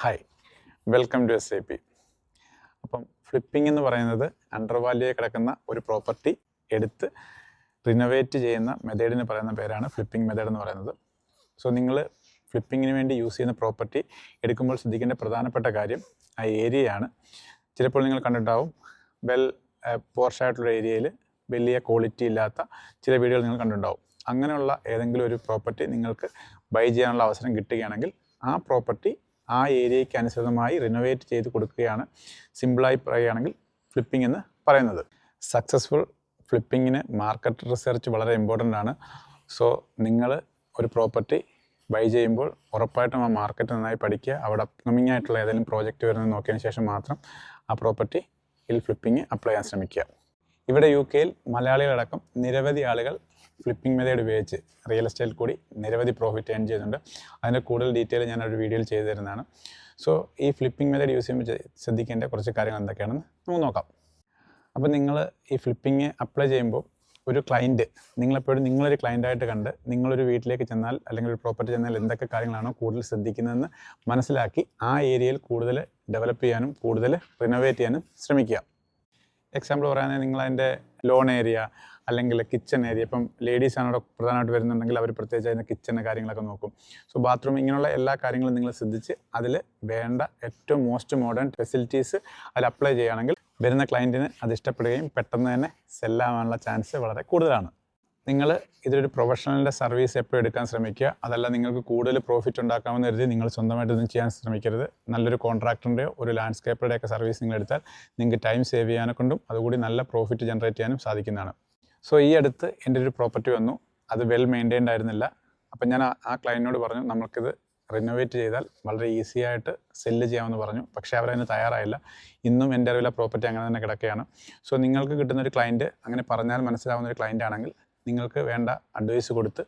Hi, welcome to SAP. അപ്പം flipping എന്ന് പറയുന്നത് അണ്ടർ വാല്യൂയിൽ കിടക്കുന്ന ഒരു പ്രോപ്പർട്ടി എടുത്ത് റിനോവേറ്റ് ചെയ്യുന്ന മെത്തേഡിന് പറയുന്ന പേരാണ് ഫ്ലിപ്പിംഗ് മെത്തേഡ് എന്ന് പറയുന്നത്. സോ നിങ്ങൾ ഫ്ലിപ്പിങ്ങിന് വേണ്ടി യൂസ് ചെയ്യുന്ന പ്രോപ്പർട്ടി എടുക്കുമ്പോൾ ശ്രദ്ധിക്കേണ്ട പ്രധാനപ്പെട്ട കാര്യം ആ ഏരിയയാണ്. ചിലപ്പോൾ നിങ്ങൾ കണ്ടിട്ടുണ്ടാവും പോർഷായിട്ടുള്ള ഏരിയയിൽ വലിയ ക്വാളിറ്റി ഇല്ലാത്ത ചില വീടുകൾ നിങ്ങൾ കണ്ടിട്ടുണ്ടാവും. അങ്ങനെയുള്ള ഏതെങ്കിലും ഒരു പ്രോപ്പർട്ടി നിങ്ങൾക്ക് ബൈ ചെയ്യാനുള്ള അവസരം കിട്ടുകയാണെങ്കിൽ ആ പ്രോപ്പർട്ടി ആ ഏരിയയ്ക്ക് അനുസൃതമായി റിനോവേറ്റ് ചെയ്ത് കൊടുക്കുകയാണ് സിമ്പിളായി പറയുകയാണെങ്കിൽ ഫ്ലിപ്പിംഗ് എന്ന് പറയുന്നത്. സക്സസ്ഫുൾ ഫ്ലിപ്പിങ്ങിന് മാർക്കറ്റ് റിസർച്ച് വളരെ ഇമ്പോർട്ടൻ്റ് ആണ്. സോ നിങ്ങൾ ഒരു പ്രോപ്പർട്ടി ബൈ ചെയ്യുമ്പോൾ ഉറപ്പായിട്ടും ആ മാർക്കറ്റ് നന്നായി പഠിക്കുക. അവിടെ അപ്കമിങ് ആയിട്ടുള്ള ഏതെങ്കിലും പ്രോജക്റ്റ് വരുന്നത് നോക്കിയതിന് ശേഷം മാത്രം ആ പ്രോപ്പർട്ടിയിൽ ഫ്ലിപ്പിംഗ് അപ്ലൈ ചെയ്യാൻ ശ്രമിക്കുക. ഇവിടെ UK മലയാളികളടക്കം നിരവധി ആളുകൾ ഫ്ലിപ്പിംഗ് മെത്തേഡ് ഉപയോഗിച്ച് റിയൽ എസ്റ്റേറ്റിൽ കൂടി നിരവധി പ്രോഫിറ്റ് ഏൺ ചെയ്യുന്നുണ്ട്. അതിൻ്റെ കൂടുതൽ ഡീറ്റെയിൽ ഞാനൊരു വീഡിയോയിൽ ചെയ്തു തരുന്നതാണ്. സോ ഈ ഫ്ലിപ്പിംഗ് മെത്തേഡ് യൂസ് ചെയ്യുമ്പോൾ ശ്രദ്ധിക്കേണ്ട കുറച്ച് കാര്യങ്ങൾ എന്തൊക്കെയാണെന്ന് നമുക്ക് നോക്കാം. അപ്പോൾ നിങ്ങൾ ഈ ഫ്ലിപ്പിംഗ് അപ്ലൈ ചെയ്യുമ്പോൾ ഒരു ക്ലയൻറ്റ് നിങ്ങളെപ്പോഴും നിങ്ങളൊരു ക്ലയൻറ്റായിട്ട് കണ്ട് നിങ്ങളൊരു വീട്ടിലേക്ക് ചെന്നാൽ അല്ലെങ്കിൽ ഒരു പ്രോപ്പർട്ടി ചെന്നാൽ എന്തൊക്കെ കാര്യങ്ങളാണോ കൂടുതൽ ശ്രദ്ധിക്കുന്നതെന്ന് മനസ്സിലാക്കി ആ ഏരിയയിൽ കൂടുതൽ ഡെവലപ്പ് ചെയ്യാനും കൂടുതൽ റിനോവേറ്റ് ചെയ്യാനും ശ്രമിക്കുക. എക്സാമ്പിൾ പറയുകയാണെങ്കിൽ നിങ്ങളതിൻ്റെ ലോൺ ഏരിയ അല്ലെങ്കിൽ കിച്ചൺ ഏരിയ, ഇപ്പം ലേഡീസാണ് അവിടെ പ്രധാനമായിട്ട് വരുന്നുണ്ടെങ്കിൽ അവർ പ്രത്യേകിച്ച് അതിൻ്റെ കിച്ചണ് കാര്യങ്ങളൊക്കെ നോക്കും. സോ ബാത്റൂം ഇങ്ങനെയുള്ള എല്ലാ കാര്യങ്ങളും നിങ്ങൾ ശ്രദ്ധിച്ച് അതിൽ വേണ്ട ഏറ്റവും മോസ്റ്റ് മോഡേൺ ഫെസിലിറ്റീസ് അതിൽ അപ്ലൈ ചെയ്യുകയാണെങ്കിൽ വരുന്ന ക്ലയൻറ്റിന് അത് ഇഷ്ടപ്പെടുകയും പെട്ടെന്ന് തന്നെ സെല്ലാവാനുള്ള ചാൻസ് വളരെ കൂടുതലാണ്. നിങ്ങൾ ഇതൊരു പ്രൊഫഷണലിൻ്റെ സർവീസ് എപ്പോഴും എടുക്കാൻ ശ്രമിക്കുക. അതല്ല നിങ്ങൾക്ക് കൂടുതൽ പ്രോഫിറ്റ് ഉണ്ടാക്കാമെന്ന് കരുതി നിങ്ങൾ സ്വന്തമായിട്ടൊന്നും ചെയ്യാൻ ശ്രമിക്കരുത്. നല്ലൊരു കോൺട്രാക്ടറിൻ്റെയോ ഒരു ലാൻഡ്സ്കേപ്പറുടെയൊക്കെ സർവീസ് നിങ്ങൾ എടുത്താൽ നിങ്ങൾക്ക് ടൈം സേവ് ചെയ്യാനെ കൊണ്ടും അതുകൂടി നല്ല പ്രോഫിറ്റ് ജനറേറ്റ് ചെയ്യാനും സാധിക്കുന്നതാണ്. സോ ഈ അടുത്ത് എൻ്റെ ഒരു പ്രോപ്പർട്ടി വന്നു, അത് വെൽ മെയിൻറ്റൈൻഡ് ആയിരുന്നില്ല. അപ്പം ഞാൻ ആ ക്ലയൻറ്റിനോട് പറഞ്ഞു നമുക്കിത് റിനോവേറ്റ് ചെയ്താൽ വളരെ ഈസി ആയിട്ട് സെല്ല് ചെയ്യാമെന്ന് പറഞ്ഞു. പക്ഷേ അവരതിന് തയ്യാറായില്ല. ഇന്നും എൻ്റെ അറിവില്ല പ്രോപ്പർട്ടി അങ്ങനെ തന്നെ കിടക്കുകയാണ്. സോ നിങ്ങൾക്ക് കിട്ടുന്നൊരു ക്ലയൻറ്റ് അങ്ങനെ പറഞ്ഞാൽ മനസ്സിലാവുന്ന ഒരു ക്ലയൻ്റ് ആണെങ്കിൽ നിങ്ങൾക്ക് വേണ്ട അഡ്വൈസ് കൊടുത്ത്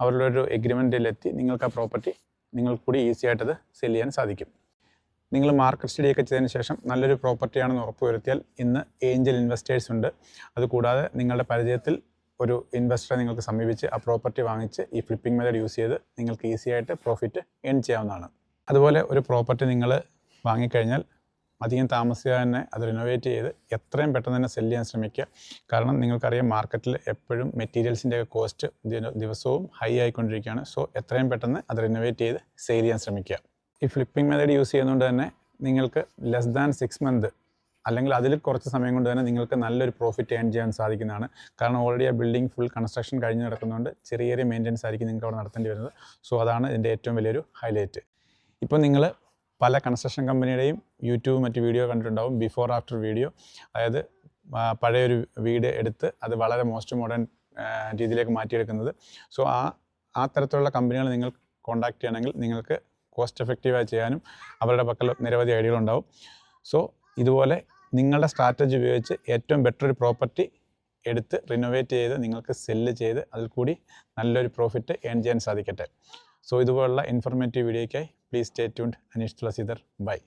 അവരുടെ ഒരു എഗ്രിമെൻറ്റിലെത്തി നിങ്ങൾക്ക് ആ പ്രോപ്പർട്ടി നിങ്ങൾക്ക് കൂടി ഈസി ആയിട്ടത് സെല് ചെയ്യാൻ സാധിക്കും. നിങ്ങൾ മാർക്കറ്റ് സ്റ്റഡിയൊക്കെ ചെയ്തതിന് ശേഷം നല്ലൊരു പ്രോപ്പർട്ടിയാണെന്ന് ഉറപ്പ് വരുത്തിയാൽ ഇന്ന് ഏഞ്ചൽ ഇൻവെസ്റ്റേഴ്സ് ഉണ്ട്. അതുകൂടാതെ നിങ്ങളുടെ പരിചയത്തിൽ ഒരു ഇൻവെസ്റ്ററെ നിങ്ങൾക്ക് സമീപിച്ച് ആ പ്രോപ്പർട്ടി വാങ്ങിച്ച് ഈ ഫ്ലിപ്പിംഗ് മെത്തേഡ് യൂസ് ചെയ്ത് നിങ്ങൾക്ക് ഈസി ആയിട്ട് പ്രോഫിറ്റ് ഏൺ ചെയ്യാവുന്നതാണ്. അതുപോലെ ഒരു പ്രോപ്പർട്ടി നിങ്ങൾ വാങ്ങിക്കഴിഞ്ഞാൽ അധികം താമസിയാതെ തന്നെ അത് റിനോവേറ്റ് ചെയ്ത് എത്രയും പെട്ടെന്ന് തന്നെ സെല് ചെയ്യാൻ ശ്രമിക്കുക. കാരണം നിങ്ങൾക്കറിയാം മാർക്കറ്റിൽ എപ്പോഴും മെറ്റീരിയൽസിൻ്റെ കോസ്റ്റ് ദിവസവും ഹൈ ആയിക്കൊണ്ടിരിക്കുകയാണ്. സോ എത്രയും പെട്ടെന്ന് അത് റിനോവേറ്റ് ചെയ്ത് സെയിൽ ചെയ്യാൻ ശ്രമിക്കുക. ഈ ഫ്ലിപ്പിംഗ് മെത്തേഡ് യൂസ് ചെയ്യുന്നതുകൊണ്ട് തന്നെ നിങ്ങൾക്ക് ലെസ് ദാൻ 6 മന്ത് അല്ലെങ്കിൽ അതിൽ കുറച്ച് സമയം കൊണ്ട് തന്നെ നിങ്ങൾക്ക് നല്ലൊരു പ്രോഫിറ്റ് ഏൺ ചെയ്യാൻ സാധിക്കുന്നതാണ്. കാരണം ഓൾറെഡി ആ ബിൽഡിംഗ് ഫുൾ കൺസ്ട്രക്ഷൻ കഴിഞ്ഞ് കിടക്കുന്നതുകൊണ്ട് ചെറിയ ചെറിയ മെയിൻ്റെനൻസ് ആയിരിക്കും നിങ്ങൾക്ക് അവിടെ നടത്തേണ്ടി വരുന്നത്. സോ അതാണ് ഇതിൻ്റെ ഏറ്റവും വലിയൊരു ഹൈലൈറ്റ്. ഇപ്പോൾ നിങ്ങൾ പല കൺസ്ട്രക്ഷൻ കമ്പനിയുടെയും യൂട്യൂബ് മറ്റ് വീഡിയോ കണ്ടിട്ടുണ്ടാവും, ബിഫോർ ആഫ്റ്റർ വീഡിയോ. അതായത് പഴയൊരു വീട് എടുത്ത് അത് വളരെ മോസ്റ്റ് മോഡേൺ രീതിയിലേക്ക് മാറ്റിയെടുക്കുന്നത്. സോ ആ തരത്തിലുള്ള കമ്പനികൾ നിങ്ങൾ കോൺടാക്ട് ചെയ്യണമെങ്കിൽ നിങ്ങൾക്ക് കോസ്റ്റ് എഫക്റ്റീവായി ചെയ്യാനും അവരുടെ പക്കൽ നിരവധി ഐഡിയകളുണ്ടാവും. സോ ഇതുപോലെ നിങ്ങളുടെ സ്ട്രാറ്റജി ഉപയോഗിച്ച് ഏറ്റവും ബെറ്റർ ഒരു പ്രോപ്പർട്ടി എടുത്ത് റിനോവേറ്റ് ചെയ്ത് നിങ്ങൾക്ക് സെല്ല് ചെയ്ത് അതിൽ കൂടി നല്ലൊരു പ്രോഫിറ്റ് ഏൺ ചെയ്യാൻ സാധിക്കട്ടെ. സോ ഇതുപോലുള്ള ഇൻഫോർമേറ്റീവ് വീഡിയോയ്ക്കായി please stay tuned. Aneesh Thulasidhar. By.